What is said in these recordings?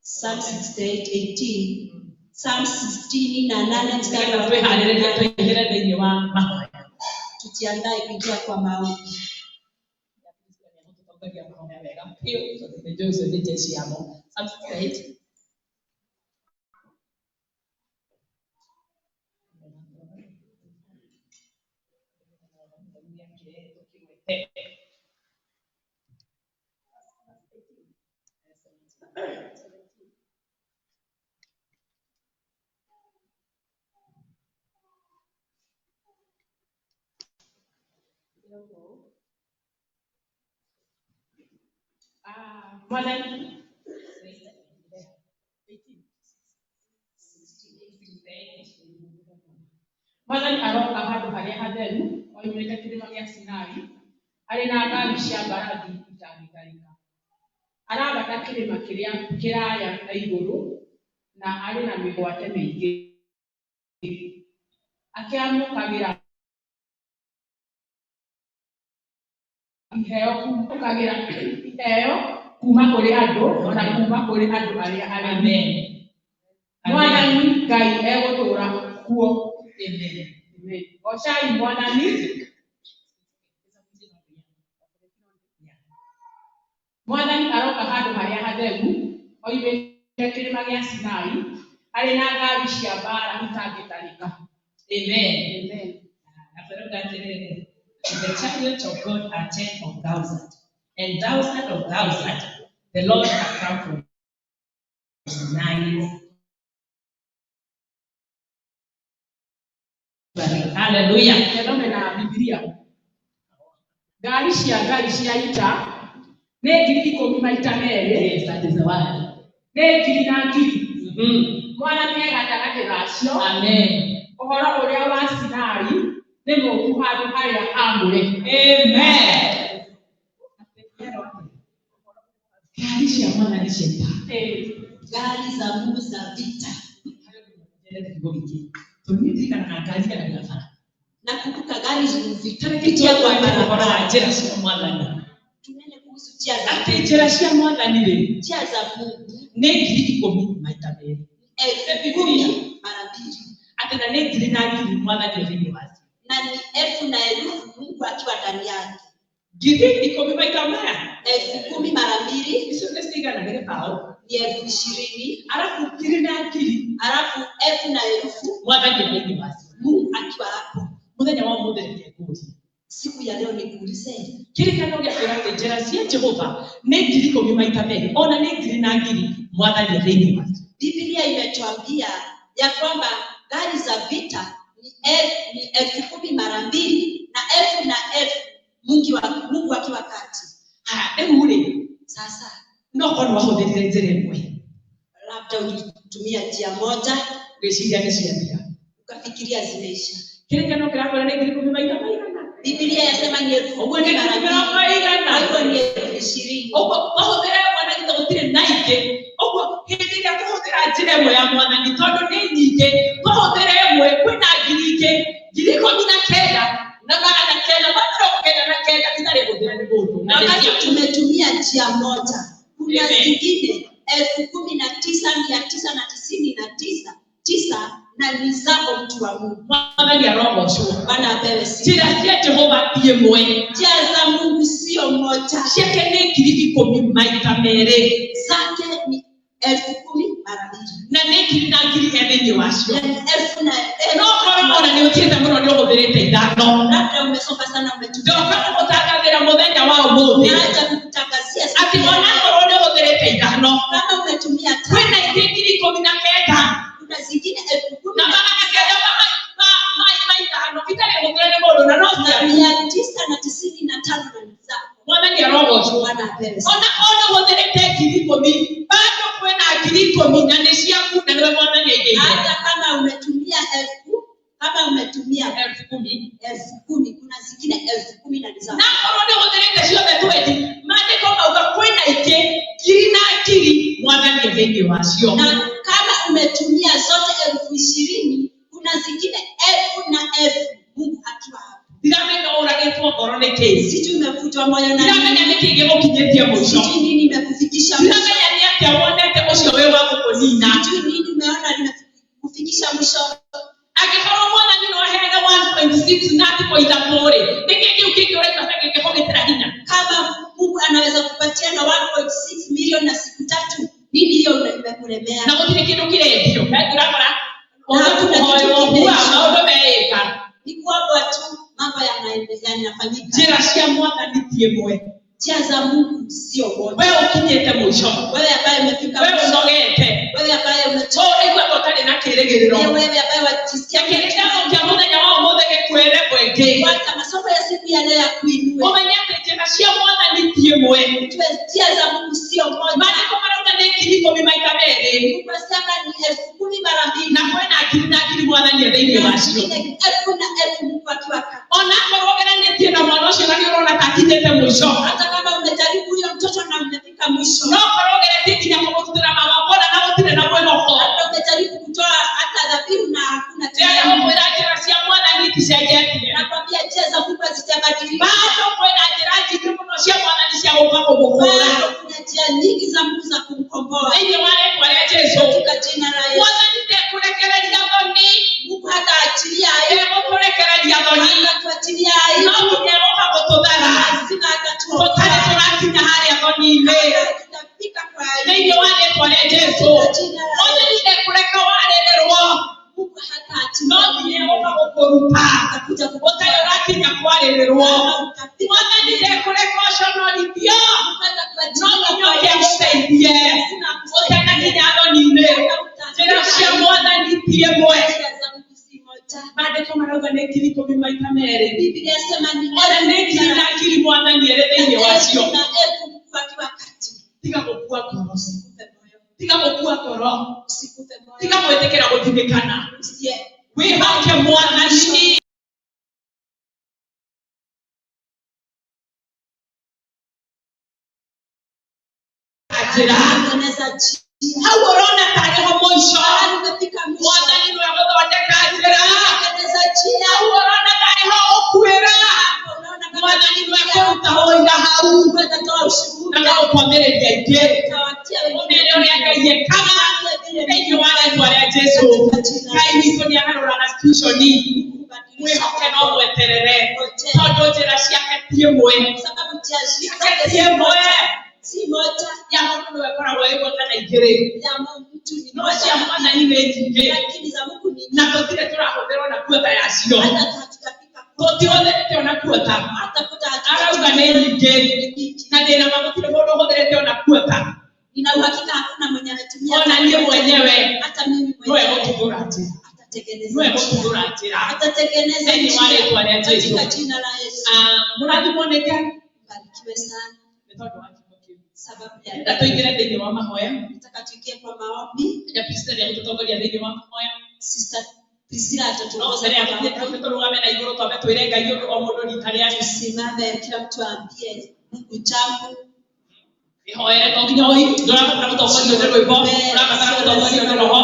Psalm 68:18. Psalm 16 na 8 mstari wa 8. Tujiandae kuingia kwa maombi. Psalm 68. Mwathani aroka handu haria hatheru oimite kirima gia Sinai ari na ngari cia mbarathi itangitarika. Arabata kirima kiria kiraya na iguru na ari na migwate mingi. Akiamukagira iheo kuma kuri andu ona kuma kuri andu aria areme. Mwathani Ngai egutura kuo. Amen. Oshai Mwathani. Mwathani aroka handu haria hatheru oimite kirima gia Sinai ari na ngari cia mbara itangitarika. Amen. Amen. The chariots of God are 10,000, and 1,000 the Lord has come from Sinai. Hallelujah. Fenomena Biblia. Ngari cia ita ne ngiri 10 maita mere. Yes, that is the word. Ne ngiri na ngiri. Mwana ne gatagati gacio. Amen. Ohoro uria wa Sinai ne muku handu haria amure. Amen. Gari cia mwana ni cia. Gari za Mungu za vita. Nakumbuka gari zilizopitia kwa barabara njia cia mwathani. Tunene kuhusu njia za njia cia mwathani ri. Njia za Mungu ni ngiri 10 maita meri. 10,000 mara 2. Hata na ngiri na ngiri mwathani ri wazi. Na ni 1,000 na 1,000 Mungu akiwa ndani yake. Ngiri 10 maita mara 10,000 mara 2. Hizo ni sigana ndio pao. Ni 20,000. Alafu ngiri na ngiri. Alafu 1,000 na 1,000 mwathani ri wazi. Mungu akiwa hapo. Muthenya wa muthenya kuzi. Siku ya leo nikuulize. Kile kana ya kurate njira cia Jehova ni ngiri 10 maita meri. Ona ni ngiri na ngiri mwathani ri wazi. Biblia imetuambia ya kwamba gari za vita ni 10,000 mara 2 na 1,000 na 1,000 Mungu akiwa kati. Ule sasa no kwa wahudhuria njira imwe. Labda ulitumia njia moja, ungeshia nishia. Ukafikiria zimeisha. Kile kana kirako ni ngiri 10 maita meri. Biblia yasema ni 10,000 mara 2. Hapo ni 20. Wahudhuria mwana kitagutire naike. Ogo hindi ya kuhudhuria njira imwe ya mwathani tondu ni nyingi. Wahudhuria imwe kwina ngiri 19 na mara na kenda na kenda kitare kuhudhuria ni mundu. Na wakati tumetumia njia moja, kuna zingine 19,999 na ni zako mtu wa Mungu. Mwathani arogo shuo. Bwana apewe sifa. Njia cia Jehova imwe. Njia za Mungu sio moja. Ciake ni ngiri 10 maita meri. Zake ni 10,000 mara 2. Na ni ngiri na ngiri thĩinĩ wacio. 1,000 na 1,000. No korwo ni utiete muno ni uguthirite ithano. Labda umesoma sana umetulia. Ndio kama utangathira muthenya wa umuthi. Acha kutangazia siku. Ati ona korwo ni uguthirite ithano. Kama umetumia tano. Kwina ngiri 19. Kuna zingine 10,000 na mara kenda maita kitare kuhudhuria ni mundu na no 995 na zako. Mwathani arogoco. Bwana apewe sifa. Ona uguthirite ngiri 10 bado kwina ngiri 10 na ni ciaku na niwe mwathani aingiire. Hata kama umetumia 1,000, kama umetumia 10,000 kuna zingine 10,000 na zako. Na korwo ni uguthirite ciothe tweti maandiko mauga kwina ingi ngiri na ngiri mwathani thĩinĩ wacio. Na kama umetumia zote 20,000 kuna zingine 1,000 na 1,000 Mungu akiwa hapo. Ndiramenya uragitwo ngoro ni kii. Sijui umevutwa moyo na nini. Ndiramenya ni kii gigukinyitie mwisho. Sijui nini imekufikisha mwisho. Ndiramenya ni atia wonete ucio we wa nina. Sijui nini umeona kufikisha mwisho. Angĩkorwo mwana nyina waheaga 1.6 na 3.4 nĩkĩĩ ũkĩngĩũrĩka gĩkĩhogethera hinya? Kama Mungu anaweza kupatia na 1.6 milioni na siku 3, nini hiyo imekulemea? Na gũtirĩ kĩndũ kĩrendio. Ũrakora maũndũ meĩka. Ni kwamba tu mambo yanafanyika. Njĩra cia Mwathani ti ĩmwe. Njia za Mungu sio moja. Wewe ukinyĩte mũico. Wewe ambaye umefika wewe mwisho. unogete. Wewe ambaye umechoka. Igua ũtarĩ na kĩĩrĩgĩrĩro. Wewe ambaye wajisikia kĩrĩgĩrĩro kĩa mũthenya wa ũmũthĩ gĩkwĩre mwĩngĩ. Kwanza masomo ya siku ya leo yakuinue. Ũmenye atĩ njĩra cia Mwathani ti ĩmwe. Njia za Mungu sio moja. Maandĩko marauga nĩ 10,000 maita merĩ. Mungu asema ni 10,000 mara mbili. Na kwĩna ngiri Mwathani thĩinĩ wacio. 10,000 Mungu akiwa kati. Ona korwo ũgeranĩtie na mwana ũcio na nĩ ũrona ta akinyĩte mũico. Hata kama umejaribu huyo mtoto na umefika mwisho. No korwo ũgeretie nginya kũmũtutĩra magongona na gũtirĩ na mwĩhoko. Hata umejaribu kutoa hata dhabihu na hakuna tena. Ũkwĩra njĩra cia Mwathani iticenjetie. Nakwambia njia za Mungu hazitabadilika. Bado kwĩna njĩra nyingĩ mũno cia Mwathani cia gũka kũmũkũũra. Bado kuna njia nyingi za Mungu za kumkomboa. Thĩinĩ wa rĩĩtwa rĩa Jesũ. Katika jina la Yesu. Mwathani ndekũrekereria thoni. Mungu hataachilia aibu. Ndekũrekereria thoni. Hataachilia aibu. No nginya gũka gũtũthara. Lazima atatuokoa. Tũtarĩ tũrakinya harĩa thoni-inĩ. Tutafika kwa aibu. Thĩinĩ wa rĩĩtwa rĩa Jesũ. Mwathani ndekũreka warĩrĩrwo. Mungu hataachilia. No nginya gũka gũkũruta. Gũtarĩ ũrakinya kwarĩrĩrwo. Mwathani ndekũreka ũconorithio. No nginya ũgĩgũteithie. Ũtanakinya thoni-inĩ. Njĩra cia Mwathani ti ĩmwe. Maandĩko marauga nĩ 10,000 maita merĩ. Biblia inasema ni Ona nĩ 10,000 Mwathani arĩ thĩinĩ wacio. na elfu Mungu akiwa kati. Tiga gũkua ngoro. Usikufe moyo. Tiga gũkua ngoro. Usikufe moyo. Tiga gwĩtĩkĩra gũthithĩkana. Wĩhoke Mwathani. Hau ũrona tarĩ ho mũico. Mwathani nĩwe gũthondeka njĩra. Hau ũrona tarĩ ho ũkuĩra. Mwathani nĩwe kũruta ũira hau. Na no ũkwambĩrĩria aingĩ. Ũnene ũrĩa Ngai ekaga thĩinĩ wa rĩĩtwa rĩa Jesũ. Ngai witũ nĩagarũraga situation. Mwĩhoke no mweterere. Tondũ njĩra ciake ti ĩmwe. Ciake ti ĩmwe. Si moja ya Mungu ndio koragwo ĩmwe kana igĩrĩ. ya mtu ni No cia Mwathani nĩ nyingĩ. lakini za Mungu ni Na tũtirĩ tũrahũthĩrwo na kuota yacio. hata tutafika Tũtihũthĩrĩte ona kuota. hata kuta Arauga nĩ nyingĩ. Na ndĩna ma gũtirĩ mũndũ ũhũthĩrĩte ona kuota. nina uhakika hakuna mwenye ametumia Ona niĩ mwenyewe. hata mimi Nowe mwenyewe gũtuthũra njĩra. atatengeneza Nowe gũtuthũra njĩra. atatengeneza Thĩinĩ wa rĩĩtwa rĩa Jesũ. katika jina la Yesu. Mũrathimwo nĩ Ngai. Barikiwe sana Nĩ tondũ wa kiugo kĩu. sababu Nenda ya tũingĩre thĩinĩ wa mahoya. nataka tuingie kwa maombi. Ya Priscilla ya gũtũtongoria thĩinĩ wa mahoya. Sister Priscilla No atatuongoza mbere ya kwa gũthiĩ maombi. tũrũgame na igũrũ twambe twĩre Ngai ũndũ o mũndũ rita rĩake. Tusimame kila mtu aambie Mungu jambo. Ihoere to nginya ũhi ndũrabatara gũtongorio nĩ rwĩmbo, ndũrabatara gũtongorio nĩ roho.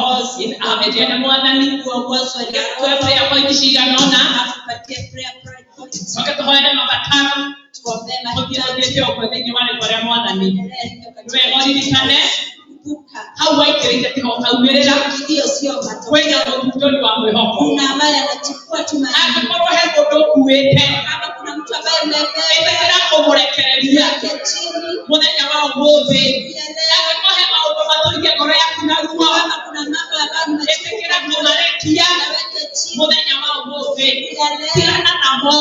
Ahamenjia nĩ Mwathani. Uongozi wa Tuwe prayer point cigana ũna. tupatie prayer point. Coke tũhoere mabataro. Tuombe Tũthiĩte o kwa thĩinĩ wa rĩĩtwa rĩa Mwathani. mahitaji. Wega ũririkane Kumbuka hau waikĩrĩte tiho kaumĩrĩra. hiyo sio matokeo. Kwĩna ũthundũri wa mwĩhoko. Kuna ambaye anachukua tumaini. Angĩkorwo he mũndũ ũkuĩte, Kama kuna mtu ambaye umebeba ĩtĩkĩra kũmũrekereria yake chini mũthenya wa ũmũthĩ. ya leo. Angĩkorwo he maũndũ matũirie ngoro yaku naruo, Kama kuna mambo ambayo ĩtĩkĩra kũmarekia umeweka chini mũthenya wa ũmũthĩ. ya leo. Tigana namo.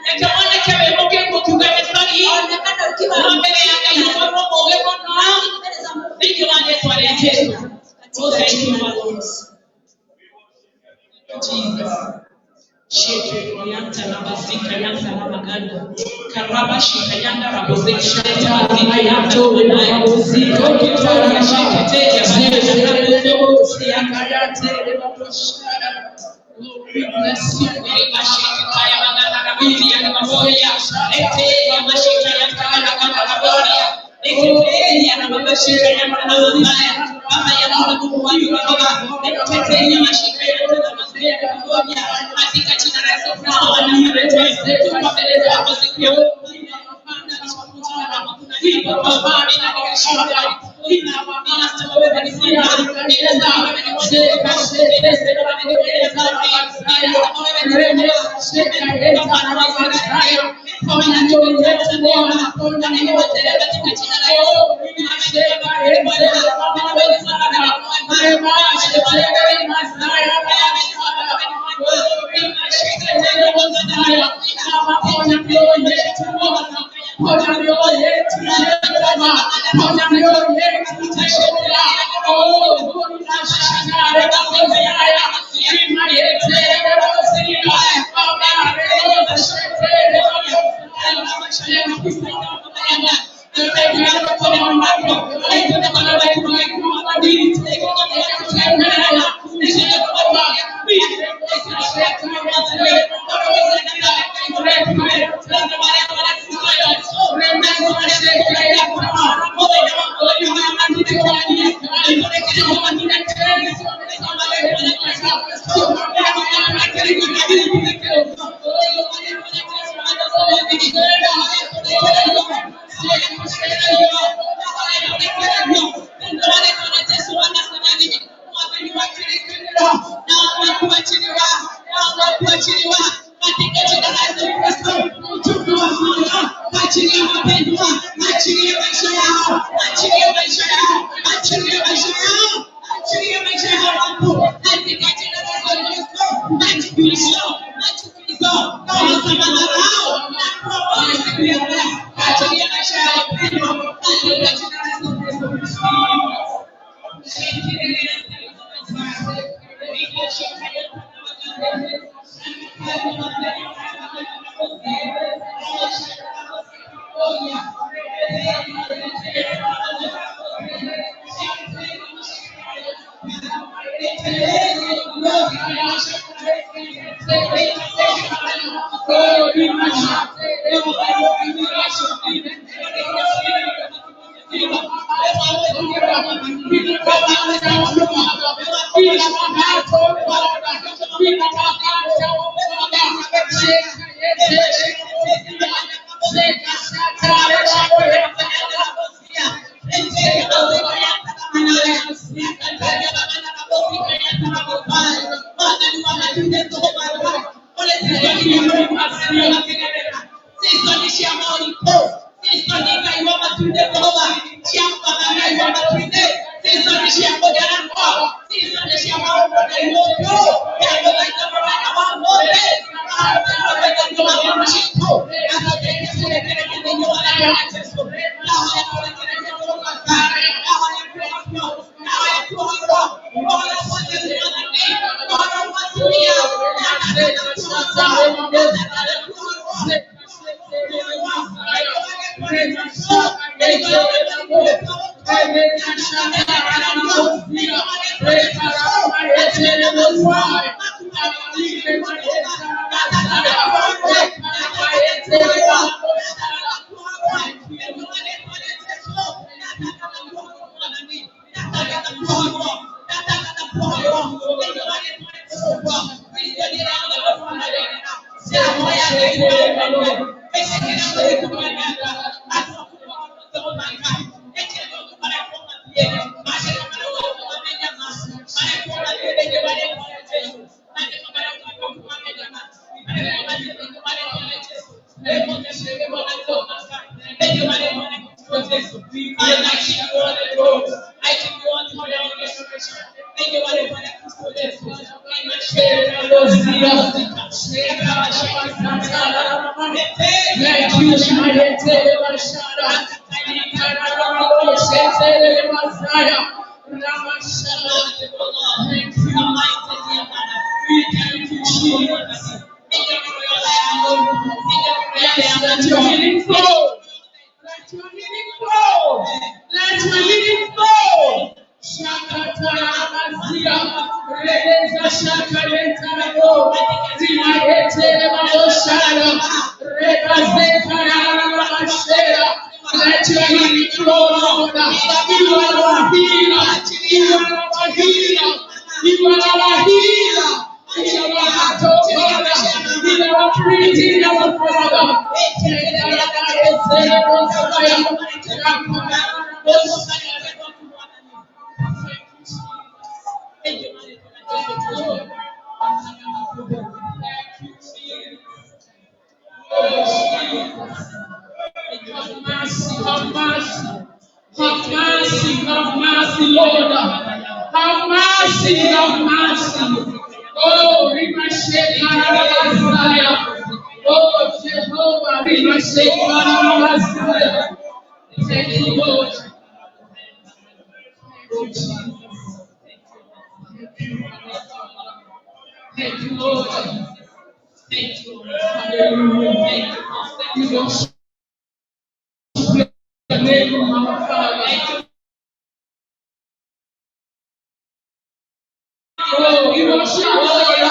Reke woneke wĩ mũkĩgu ũkiuga nĩ sori. Onekana ukiwa No mbere ya Ngai ũkorwo mũũgĩ mũno mbele za Mungu. thĩinĩ wa rĩĩtwa rĩa Jesũ. Katika jina la Yesu. Jesus. Sheke yanta na basika yanta na maganda. Karaba shika yanda rabozeka shete mazika yanta na rabozika. Kitaya sheke teja bazika rabozeka yakayate rebaboshara. We bless you. Eba sheke kaya maganda rabili ya maboya. Ete ya mashika yanta na maboya. Ete ya mabashika yanta na maboya. Baba ya Mungu wa Baba. Ete ya mashika yanta na maboya. Katika jina la Yesu Kristo wa Nazareti, tunapeleka hapo siku ya Thank you. Have mercy, Lord. Have mercy. Oh, oh, Jehovah, thank you, Lord. Thank you, Lord. Thank you, Lord. Hallelujah. Thank you, Lord. The name of our Father. Oh, you worship Lord.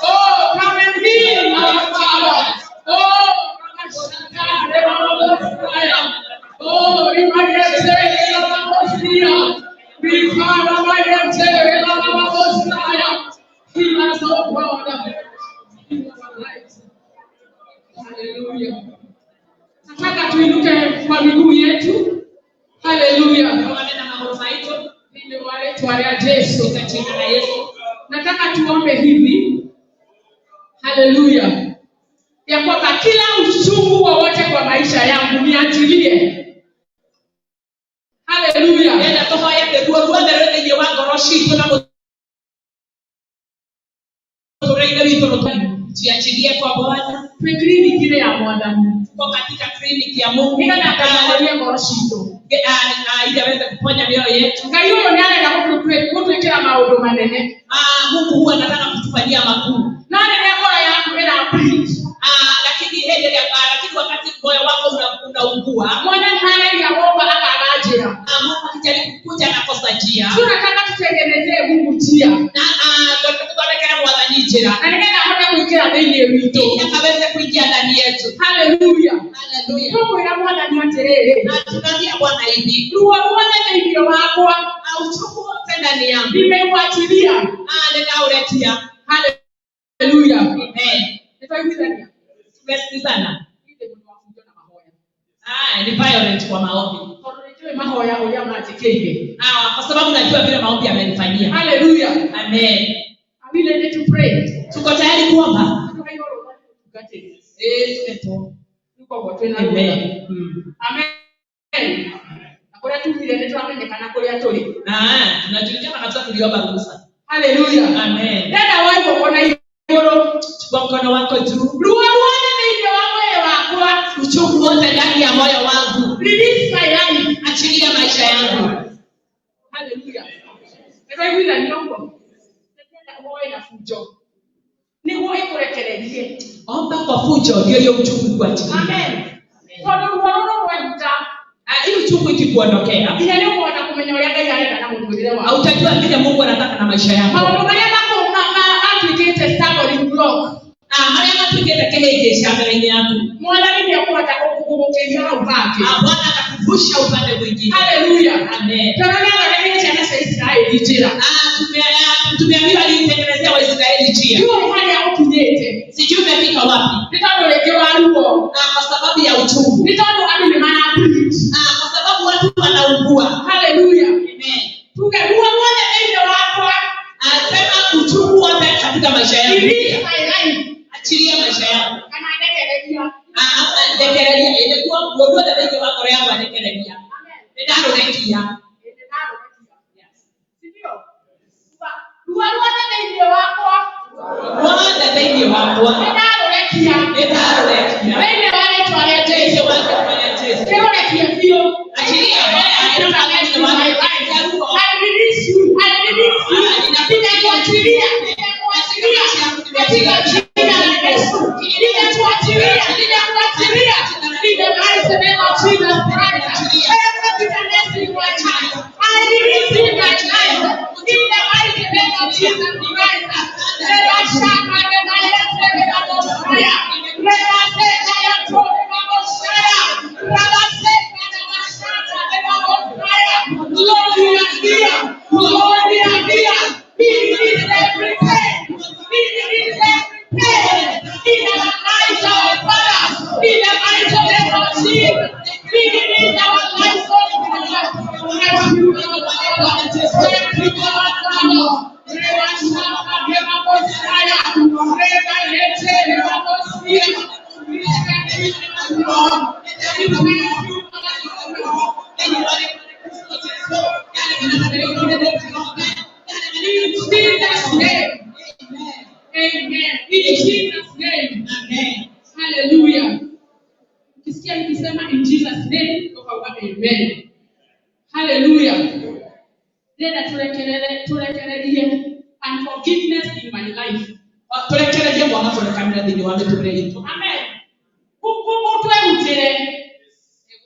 Oh, come and heal our Father. Oh, oh, you might have said, heal us, oh God. Heal our lives. Hallelujah. Nataka tuinuke kwa miguu yetu. Hallelujah. Ndio wale tualia Yesu katika na Yesu. Nataka tuombe hivi. Hallelujah. Ya kwamba kila uchungu wowote kwa maisha yangu niachilie. Hallelujah. Nenda toka yake kwa mbele yenye wangoroshi tuna jiachilie kwa Bwana. Kliniki ile ya mwanadamu. Kwa katika kliniki ya Mungu. Nenda akaangalia ngoroshito. Ili aweze kuponya mioyo yetu. Ngayo nani anakutuwekea maodo manene. Mungu huwa anataka kutufanyia makuu. Nani yako yangu ina preach. Lakini wakati moyo wako unaungua. Mwana hana ya Mungu akabajira. Mungu akijaribu kuja na kosa njia. Tunataka tutengenezee Mungu njia. Na ningena hata kuingia ndani ya wito. Akaweza kuingia ndani yetu. Hallelujah. Mungu inamwona ni aterere. Na tunaambia Bwana hivi. Ruwa na ndio wako au chukua ndani yangu. Nimeuachilia. Nenda uletia. Hallelujah. Amen. Nitakuidia. Tumesikizana. Ni violent kwa maombi. Mahoya hoya mnatikenge. Kwa sababu najua vile maombi yamenifanyia. Hallelujah. Amen. Are we ready to pray? Tuko tayari kuomba. Amen. Amen. Akora tumile ndio amenekana kwa tori. Tunajulikana kabisa tuliomba ruhusa. Hallelujah. Amen. Dada wako kona hiyo. Chukua mkono wako juu. Ruwa ndio wako uchungu wote ndani ya moyo wangu. Release my life. Achilia maisha yangu. Hallelujah. Ndio hivi ndio ngombo. Na fujo. Ni wewe kurekereje. Omba kwa fujo ndio hiyo uchungu kuachilia. Amen. Kwa roho wenda. Hiyo uchungu ikikuondokea. Bila leo watakumenyoleaga yale na Mungu ile wao. Utajua vile Mungu anataka na maisha yako. Mambo yako application stumbling block. Mariama tungeta kile shambani yako. Mwana ni yako atakukubukia upande. Bwana atakuvusha upande mwingine. Hallelujah. Amen. Tunaona ndio chama cha Israeli jira. Tumeambiwa alitengenezea Waisraeli njia. Hiyo hali ya ukinyete. Sijui umefika wapi. Nitaolekewa ruo. Kwa sababu ya uchungu. Nitaona hadi ni maana preach. Kwa sababu watu wanaugua. Hallelujah. Amen. Tungekuwa mmoja ndio wako. Sema uchungu wote katika maisha yako. Achilia maisha yako. Kama ndekelea. Ndekelea ile kwa ngodo ndio wako yako ndekelea. Amen. Ndio ndekelea. Be tulekererie unforgiveness in my life. Tulekererie mwana tulekamira thini wa miturire itu. Amen. Utwe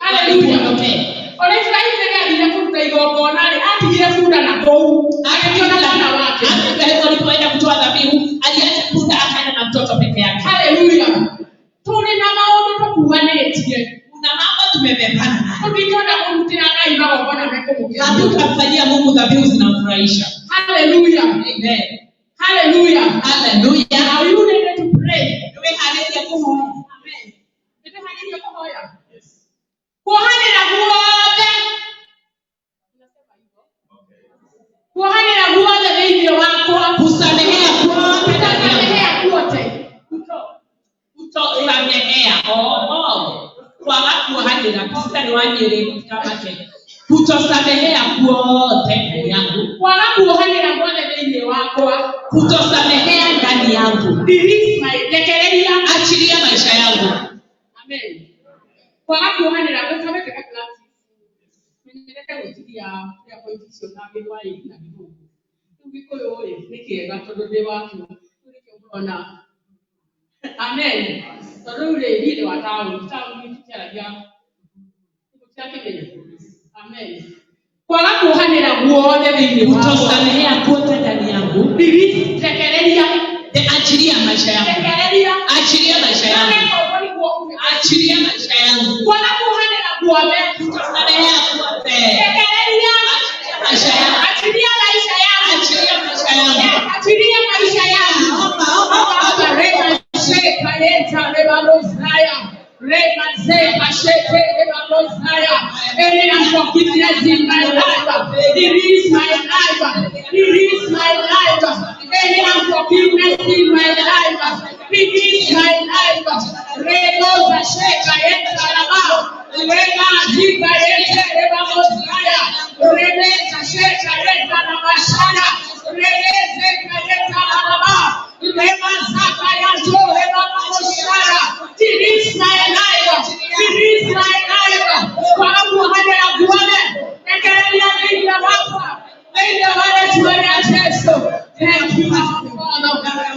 hallelujah. Okay. Ole Israeli ndio kufuta igogona atigire funda na kou. Akiona bana wake. Akaenda alipoenda kutoa dhabihu, aliacha funda akaenda na mtoto peke yake. Hallelujah. Tuli na maono tukuwanetie. Kuna mambo tumebebana. Tukitaka kumtia ngai baba bwana meko. Hatutamfanyia Mungu dhabihu zinamfurahisha. Hallelujah. Amen. Hallelujah. Hallelujah. Are you ready to pray? Wewe haleluya kuhoya. Amen. Ndio haleluya kuhoya. Kuhani na kuote. Unasema hivyo? Kuhani na kuote dhidi wako. Kusamehea kuote. Kusamehea kuote. Kutosamehea. Kwa watu kuhani na kuote ni wanyere kama ke. Kutosamehea kuote ndani yangu. Kwa watu kuhani na kuote dhidi wako. Kutosamehea ndani yangu. Release my lekereria. Achilia maisha yangu. Amen. Kwa watu kuhani na kuote kama klasi. Nileta ujidia ya position na biwa hii na biwa. Tukiko yoye nikiega todode watu tulikiona. Amen. Todode ile watao ni kicharagia. Amen. Kwa kuhanira guode dhidi kutosamehea kuote ndani yangu. Release tekereria. Achilia maisha yangu. Tekereria. Achilia maisha yangu. Achilia maisha yangu. Kwa kuhanira guode kutosamehea kuote. Tekereria. Maisha yangu. Achilia maisha yangu. Achilia maisha yangu. Achilia maisha yangu. Rema sheka yeta reba rosaya. Rema zeka sheke reba rosaya. Any unforgiveness in my life. Release my life. Release my life. Any unforgiveness in my life. Release my life. Rema sheka yeta reba. Rema zika yeta reba rosaya. Rema sheka yeta reba shana. Rema zeka yeta reba. Rema zaka yato reba rosaya. Release my life. Release my life. Kwa kuhani na kuone. Nekelea ndio hapa. Ndio wale tumeacheso. Thank you, Father.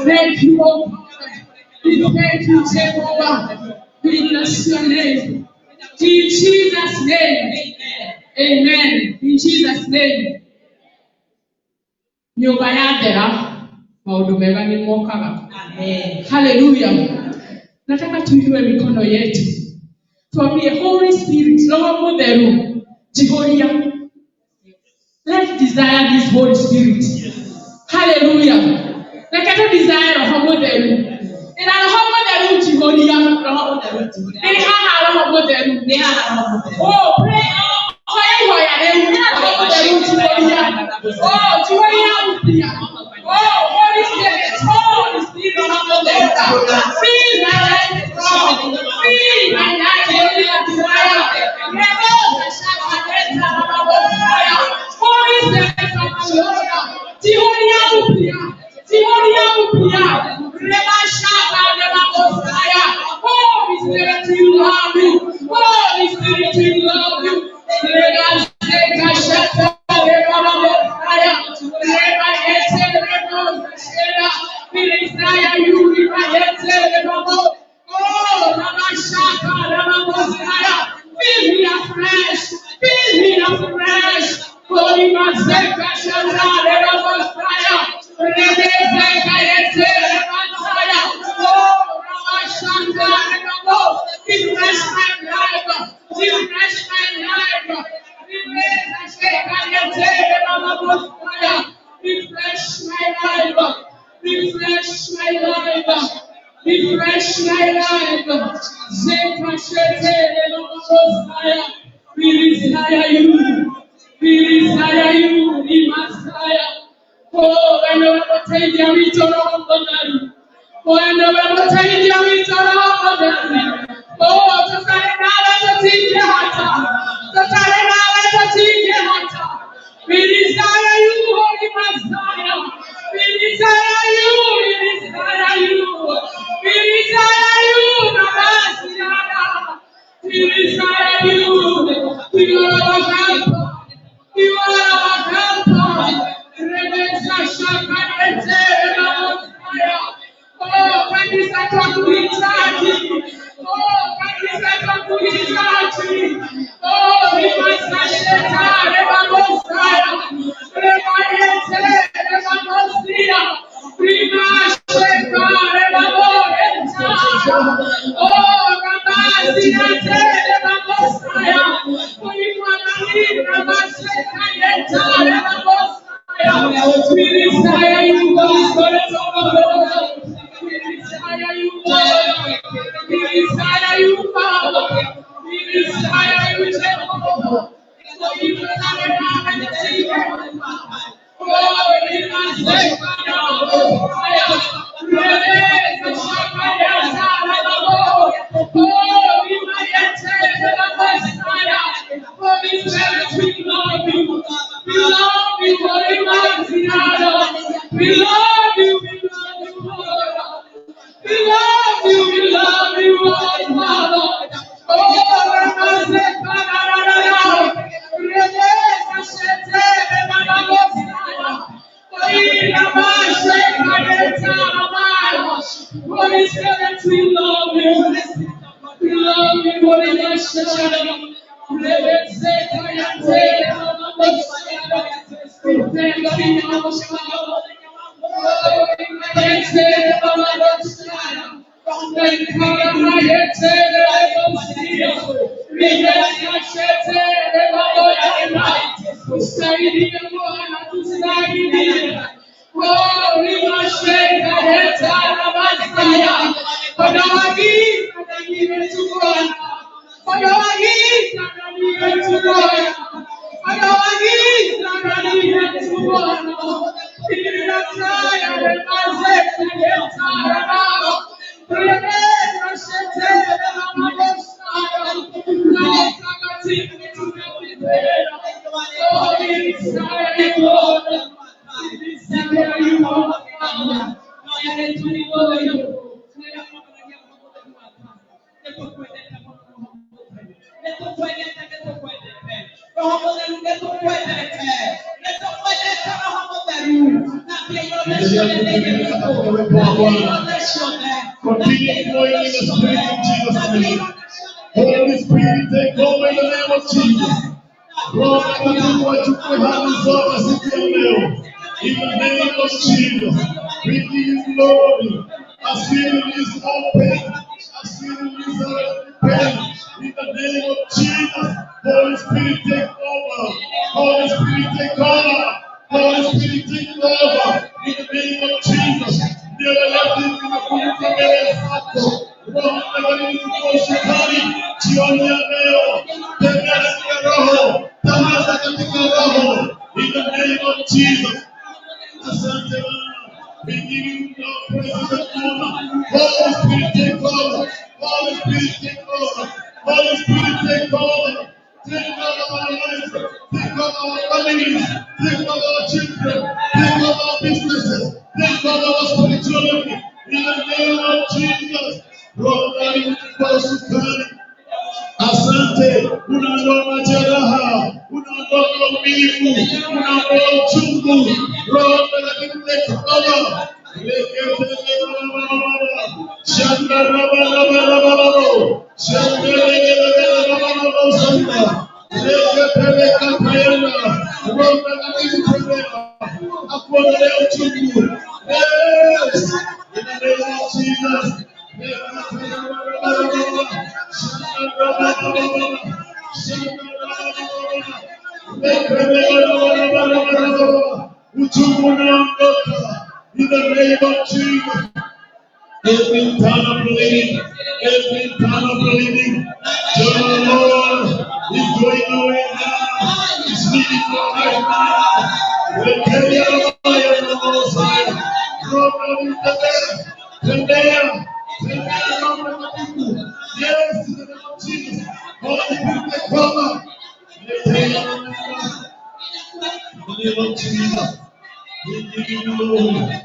Thank you, Father. Thank you, Jehovah. We bless your name. In Jesus' name. Amen. In Jesus' name. Nyumba ya Dera. Maodo mega ni mokaga. Amen. Hallelujah. Nataka tuinue mikono yetu. Tuambie Holy Spirit, Roho Mutheru, Jihoria. Let's desire this Holy Spirit. Hallelujah. Nataka desire Roho Mutheru. Ina Roho Mutheru Jihoria. Roho Mutheru Jihoria. Ni hana Roho Mutheru. Ni hana Roho Mutheru. Oh, pray. Hoya leo. Roho Mutheru Jihoria. Oh, Jihoria upia. Oh, Holy Spirit. Holy Spirit. Roho Mutheru. Feel my life. Feel my life. Desire. Never shall I Holy Spirit of the Lord. Jihoria upia. Jihoria upia. Rema shaka rema bosaya. Holy Spirit, we love you. Holy Spirit, we love you. Rema shaka rema bosaya. Rema yete rema bosaya. We desire you. Rema yete rema bosaya. Oh, rema shaka rema bosaya. Fill me afresh. Fill me afresh. Holy Mazeka shaka rema bosaya. Rema zeka yete rema bosaya. Oh, rema shaka rema bosaya. Refresh my life. Refresh my life. Refresh my life. Refresh my life. Refresh my life. Zeka shete rema bosaya. We desire you. We desire you, Messiah. Oh, when we take the return of the night. When we take the return of the night. Oh, to Sarenala to take the heart. To Sarenala to take the heart. We desire you, Holy Messiah. We desire you. We desire you. We desire you, Messiah. We desire you. We are our helper. You are our helper. Continue flowing in the Spirit of Jesus' name. Holy Spirit, take over in the name of Jesus. Lord, I can do what you put hands on us in the name of Jesus. We give you glory. I see release all pain. I see release all pain. In the name of Jesus. Holy Spirit, take over. Holy Spirit, take over. Holy Spirit, take over. In the name of Jesus. Never let him be the food from the Sato. Roho Mtakatifu Shetani, jioni ya leo, tembea katika roho, tangaza katika roho. In the name of Jesus. Asante Bwana. We give you no praise and honor. Holy Spirit, take over. Holy Spirit, take over. Holy Spirit, take over. Take over our lives. Take over our families. Take over our children. Take over our businesses. Take over our spirituality. In the name of Jesus. Roho Mtakatifu Shetani. Asante, unaondoa majeraha, unaondoa maumivu, unaondoa uchungu. Roho Mtakatifu take over. Yes, in the name of Jesus. In the name of Jesus, every time of believing, the Lord is going away now. He's leading your life now. Let the fire of the Most High drop down in the bed. Yes, in the name of Jesus, all the people that come up. In the name of Jesus, we give you glory.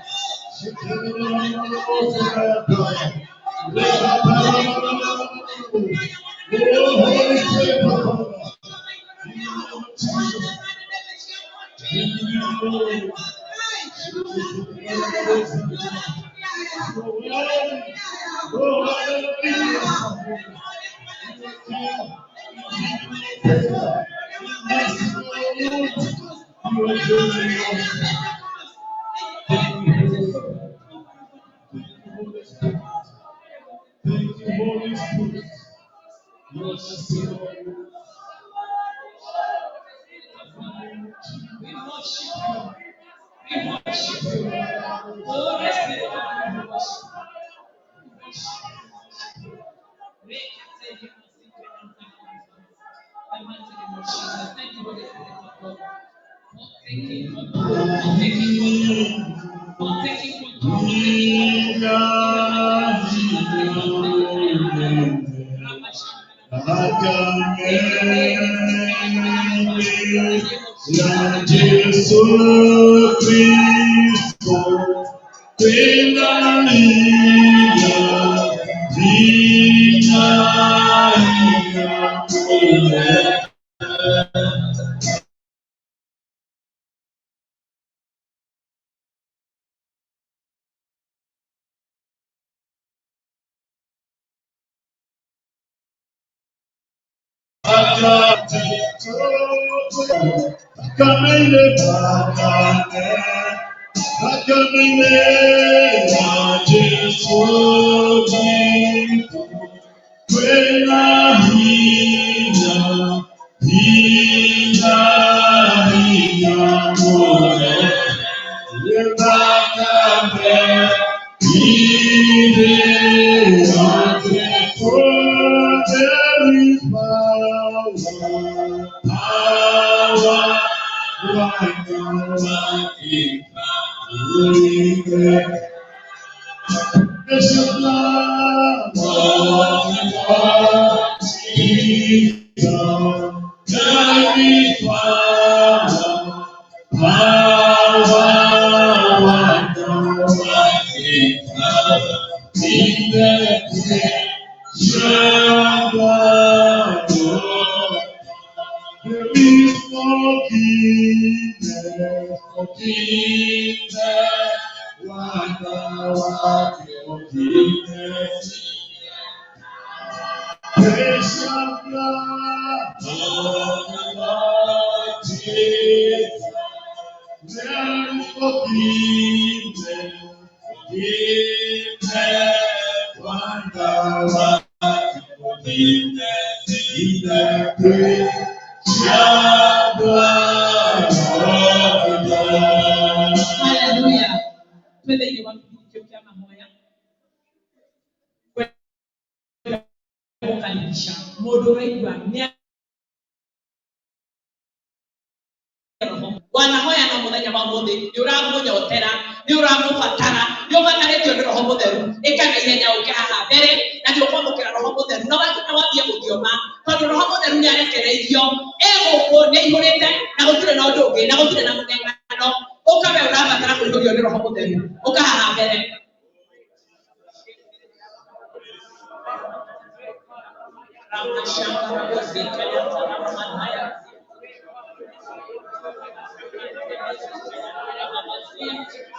Wanahoya na muthenya wa muthi ni uramunyotera ni uramubatara ni ubataretio ni roho mutheru ikana ihenya uke haha mbere na ndio kwamukira roho mutheru na wakina wambie guthioma tondu roho mutheru ni arekereirio eguku ni ihurite na gutire na undu ungi na gutire na muthengano ukawe urabatara kuihurio ni roho mutheru uka haha mbere.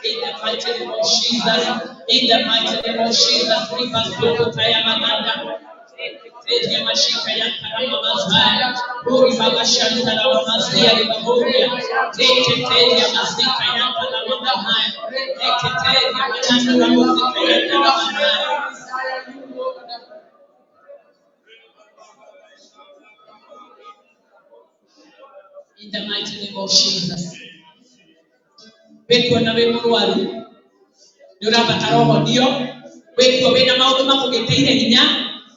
In the mighty name of Jesus, in the mighty name of Jesus, we must go to Tayamananda. Teja mashika ya karama mazaya, Buri baba shanta la wamazia ni maburia. Teja mazika ya karama mazaya, Teja mananda la muzika ya karama mazaya. In the mighty name of Jesus. Wekwa na wemurwaru ni urabatara roho ndio wekwa wena maundu makugeteire hinya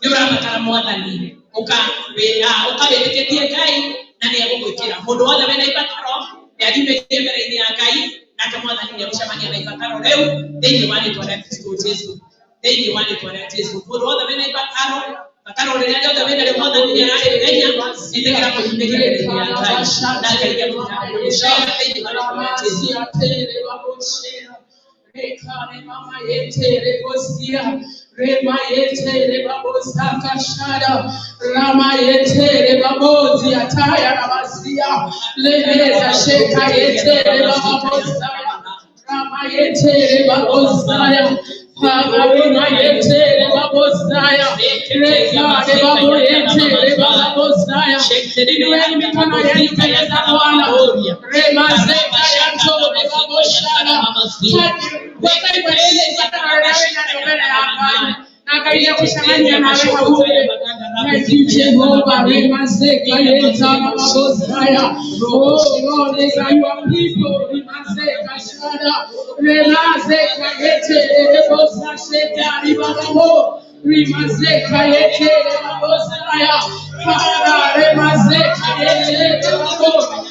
ni urabatara mwathani ukaweteketie Ngai na ni egugwikira mundu wothe wena ibataro ni athimetie mbere-ini ya Ngai nake mwathani ni egũcemania na ibataro riu thiini wa rĩtwa rĩa Kristo Jesu thiini wa rĩtwa rĩa Jesu mundu wothe wena ibataro bataro rĩrĩa rĩothe wena rĩ mwathani ni ararĩmenya nĩtĩkĩra kũhinyĩria mbere-ini ya Ngai na Ngai egũgũcemania thiini wa rĩtwa rĩa Jesu. Rekane mama yetere bosia rema yetere babosa kashara rama yetere babozi ataya na basia leleza sheka yetere babosa rama yetere babosa Hagarina yete babosaya, reka de babo yete babosaya. Inueni mikono yenu mbele za Bwana. Remazeka yanto baboshana. Wataifa ile zakarewe na mbele hapa. Akaja kushanganya na wewe bure. Thank you Jehovah. Remazeka yeta babosaya. Oh Lord, these are your people. Remazeka shada. Remazeka yete babosasheta ribabo. Remazeka yete babosaya. Father, remazeka yete babo.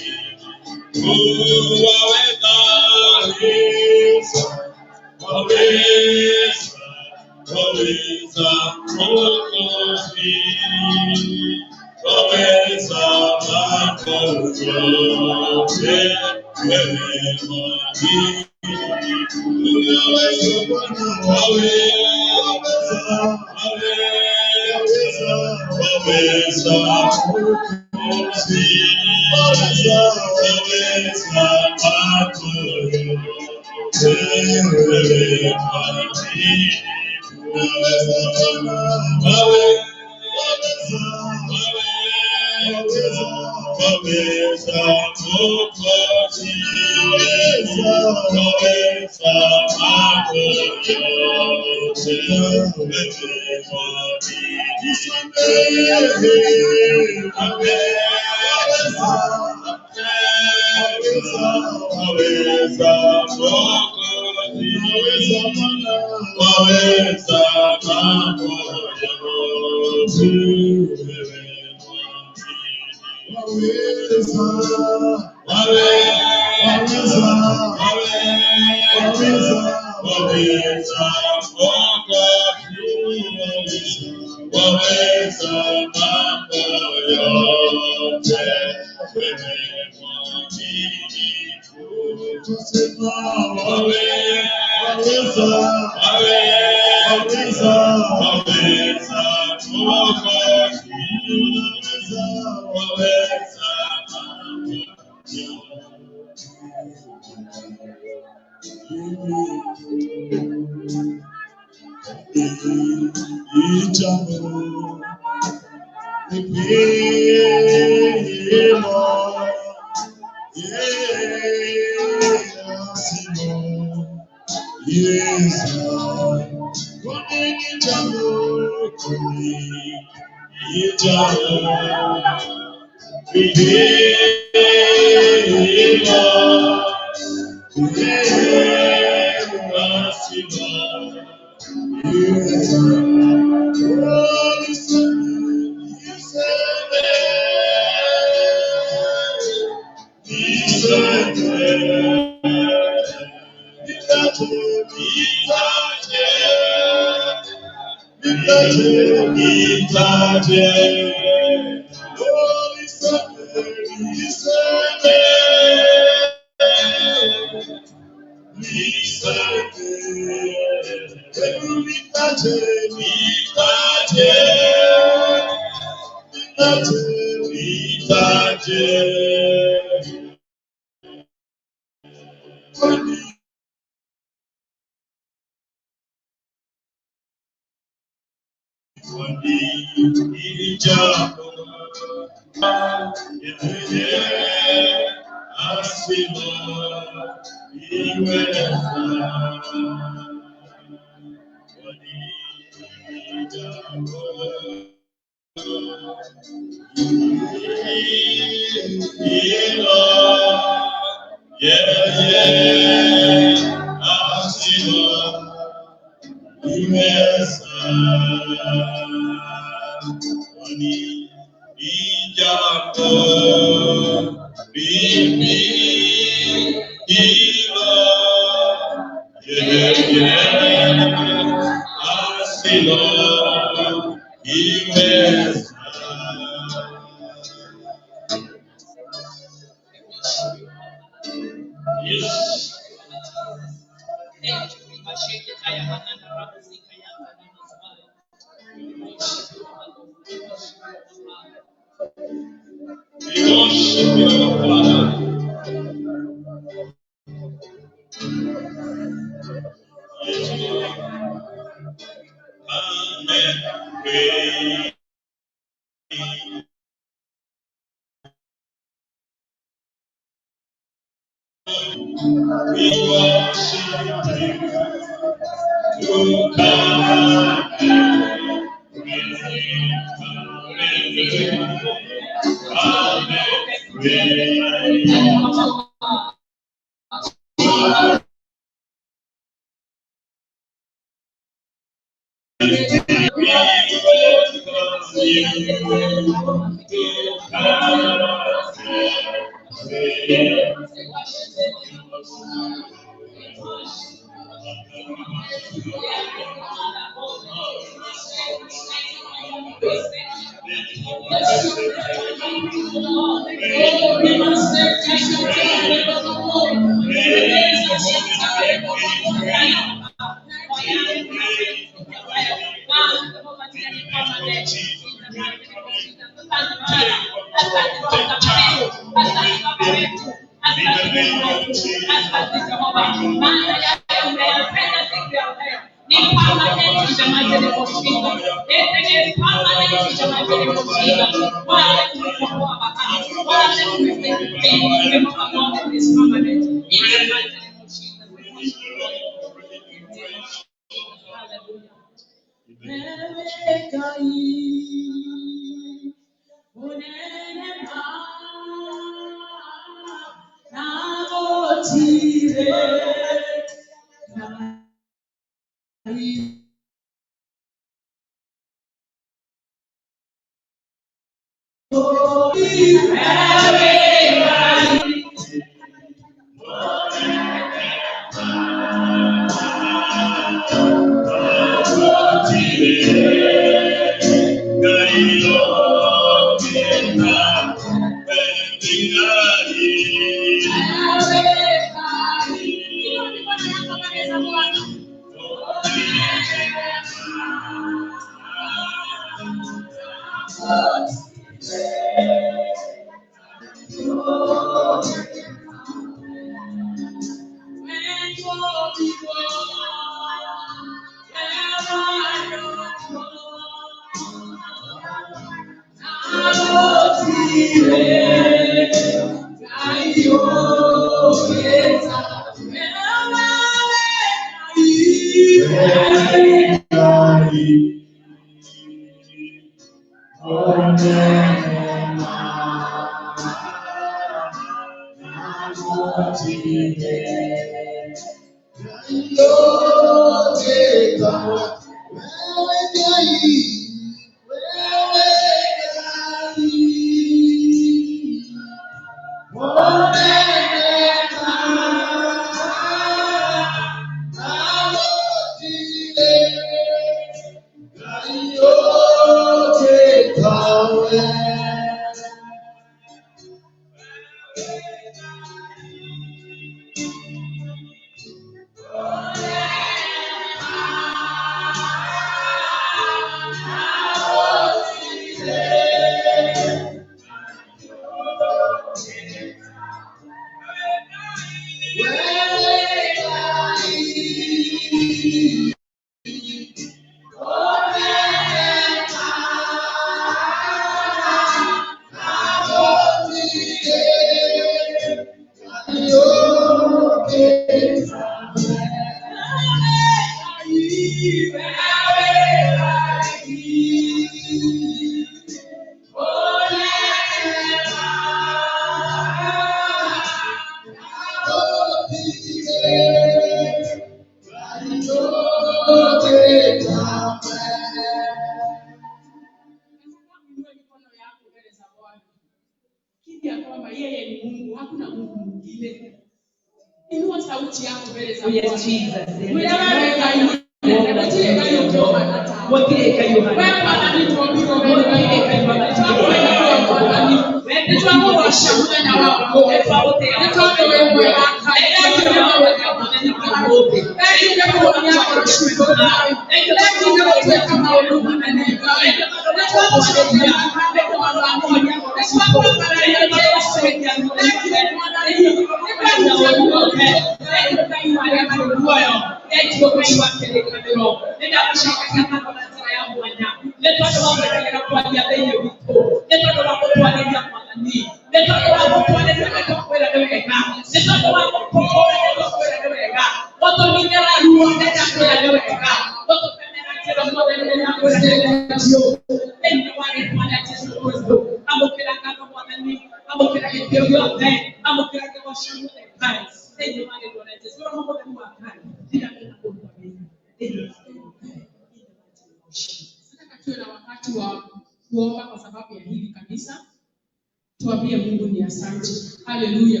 Tuambie Mungu ni asante. Haleluya.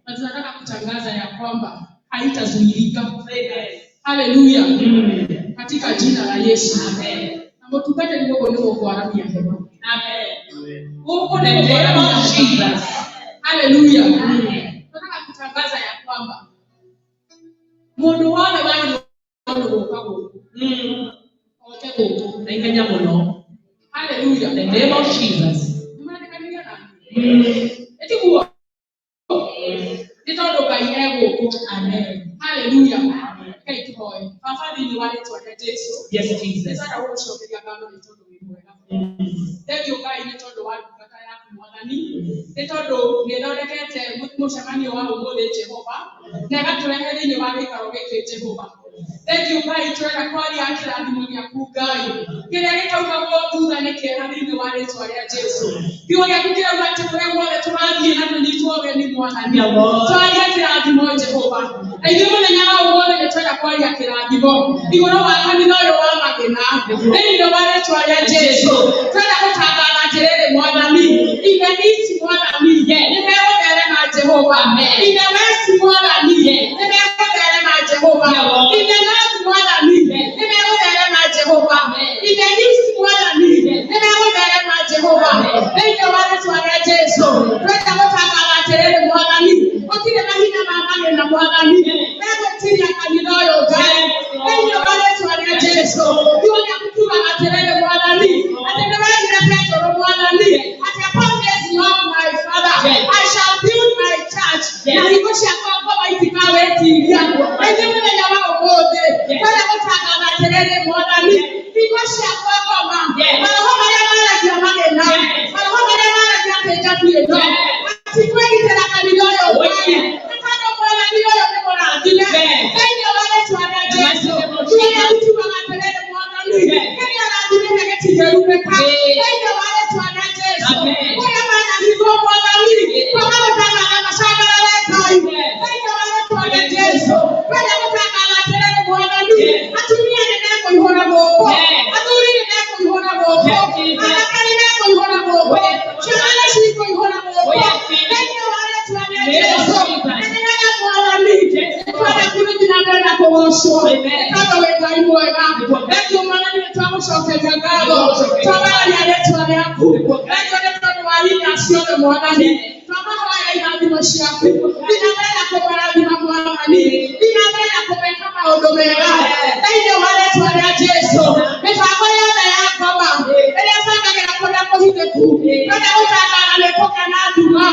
Na tunataka kutangaza ya kwamba haitazuilika. Haleluya. Katika jina la Yesu. Amen. Na tupate ndio kwa Arabu ya hewa. Amen. Mungu ni Jesus. Haleluya. Tunataka kutangaza ya kwamba mundu wale bali ndio kwa Otego, naikanya mono. Hallelujah. The name of Jesus. Eti kuwa. Nitondo kaiyego. Amen. Hallelujah. Kai tuhoe. Afadhali ni wale tu Yesu. Yes, Jesus. Sasa wote shokelia kama nitondo wewe. Thank you guys nitondo wale kaka yako mwana Mwathani nĩ tondũ nĩ thondekete mũcemanio wa ũmũthĩ Jehova na gatũrehe thĩinĩ wa gĩikaro gĩkĩ Jehova. Thank you Ngai, twenda kwaria kĩrathimo gĩaku Ngai, kĩrĩa gĩkaumagwo thutha nĩ kĩega thĩinĩ wa rĩĩtwa rĩa Jesũ. Kiugo gĩaku kĩrauga atĩ kũrĩa guothe tũrathiĩ na tũnyitwo ũgeni Mwathani, twaria kĩrathimo Jehova. Na ithuĩ mũthenya wa ũmũthĩ nĩ twenda kwaria kĩrathimo igũrũ wa kanitha ũyũ wa Magina thĩinĩ wa rĩĩtwa rĩa Jesũ. Twenda gũtangatha atĩrĩrĩ Mwathani, ici Mwathani nĩmegũtherema Jehova, ine wesi Mwathani nĩmegũtherema Jehova, ine nathi Mwathani nĩmegũtherema Jehova, ine isi Mwathani nĩmegũtherema Jehova thĩinĩ wa rĩĩtwa rĩa Jesũ. Twenda gũtangatha atĩrĩrĩ Mwathani, gũtirĩ mahinya ma Magina Mwathani megwĩtiria kanitha ũyũ Ngai thĩinĩ wa rĩĩtwa rĩa Jesũ. Kiugo gĩaku kiugaga atĩrĩrĩ Mwathani, atĩ nĩwegire Petero Mwathani atĩ upon this rock my Father I shall build my church, na higo ciakwa ngoma itikawĩtiria. Ithuĩ mũthenya wa ũmũthĩ twenda gũtangatha atĩrĩrĩ Mwathani, higo ciakwa ngoma, maroho marĩa maragia Magina, maroho marĩa maragia atĩ njabi ĩno matikwĩgitĩra kanitha ũyũ Ngai, nĩ tondũ Mwathani ũyũ nĩ mũrathime thĩinĩ wa rĩĩtwa rĩa Jesũ. Kiugo gĩaku kiugaga atĩrĩrĩ Mwathani, kĩrĩa arathimire gĩtingĩrumĩka thĩinĩ wa rĩĩtwa rĩa Jesũ. Kũrĩa manahithwo Mwathani twagũtangatha macangarare Ngai thĩinĩ wa rĩĩtwa rĩa Jesũ. Twenda gũtangatha atĩrĩrĩ Mwathani, atumia nĩmekũihũra gũkũ, athuri nĩmekũihũra gũkũ, anake nĩmekũihũra gũkũ, ciana nĩcikũihũra gũkũ thĩinĩ wa rĩĩtwa rĩa Jesũ. Nĩnene Mwathani, twenda kũrũthi na mbere na kũgocwo nĩ tondũ wĩ Ngai mwega. Thengiũ Mwathani, nĩtwagũcokeria ngatho, twagararia rĩĩtwa rĩaku. Thengiũ nĩ tondũ wa hinya ciothe Mwathani, twamahoya irathimo ciaku, thiĩ na mbere na kũmarathima Mwathani, thiĩ na mbere na kũmeka maũndũ mega thĩinĩ wa rĩĩtwa rĩa Jesũ. Mĩbango yothe ya ngoma ĩrĩa ĩcangagĩra kũrĩa kũhithĩku twenda gũtangatha nĩ kũgĩa na nduma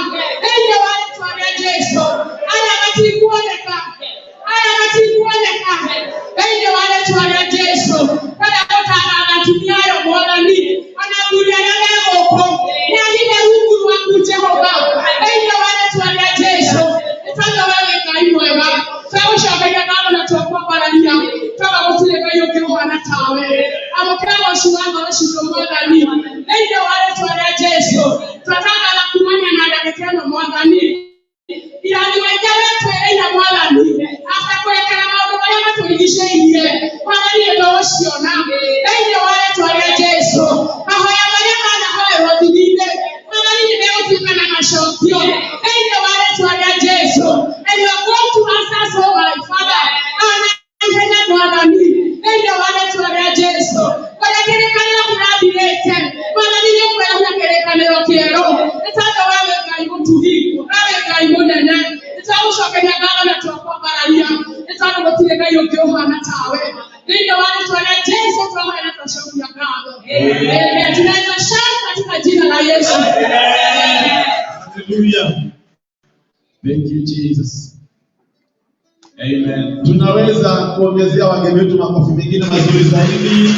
thĩinĩ wa rĩĩtwa rĩa Jesũ. Aya matikuoneka, aya matikuoneka thĩinĩ wa rĩĩtwa rĩa Jesũ. Twenda gũtangatha atumia ayo Mwathani, ona athuri arĩa me gũkũ nĩ ahithe rungu rwaku Jehova thĩinĩ wa rĩĩtwa rĩa Jesũ. Nĩ tondũ wee wĩ Ngai mwega, twagũcokeria ngatho na twakwambararia tondũ gũtirĩ Ngai ũngĩ ũhaana tawe. Amũkĩra goci wa ngoro citũ Mwathani thĩinĩ wa rĩĩtwa rĩa Jesũ. Twatangatha kumania na ndagĩka ĩno Mwathani, irathimo iria wetwereire Mwathani, after kũrekera maũndũ marĩa matũrigicĩirie Mwathani nĩtũgũciona thĩinĩ wa rĩĩtwa rĩa Jesũ. Mahoya marĩa manahoerwo thiri-inĩ Mwathani nĩmegũtuĩka na macokio thĩinĩ wa rĩĩtwa rĩa Jesũ. And you are going to answer so my Father, anaihenya Mwathani thĩinĩ wa rĩĩtwa rĩa Jesũ. Kũrĩa kĩrĩkanĩro kĩrathirĩte Mwathani nĩũkwĩrahia kĩrĩkanĩro kĩerũ nĩ tondũ wee wĩ Ngai mũtugi, wee wĩ Ngai mũnene. Nĩtwagũcokeria ngatho na twakwambararia nĩ tondũ gũtirĩ Ngai ũngĩ ũhaana tawe thĩinĩ wa rĩĩtwa rĩa Jesũ. Twahoya na twacokia ngatho. Amen. Tunaweza shout katika jina la Yesu. Hallelujah. Thank you Jesus. Amen. Tunaweza kuongezea wageni wetu makofi mengine mazuri zaidi.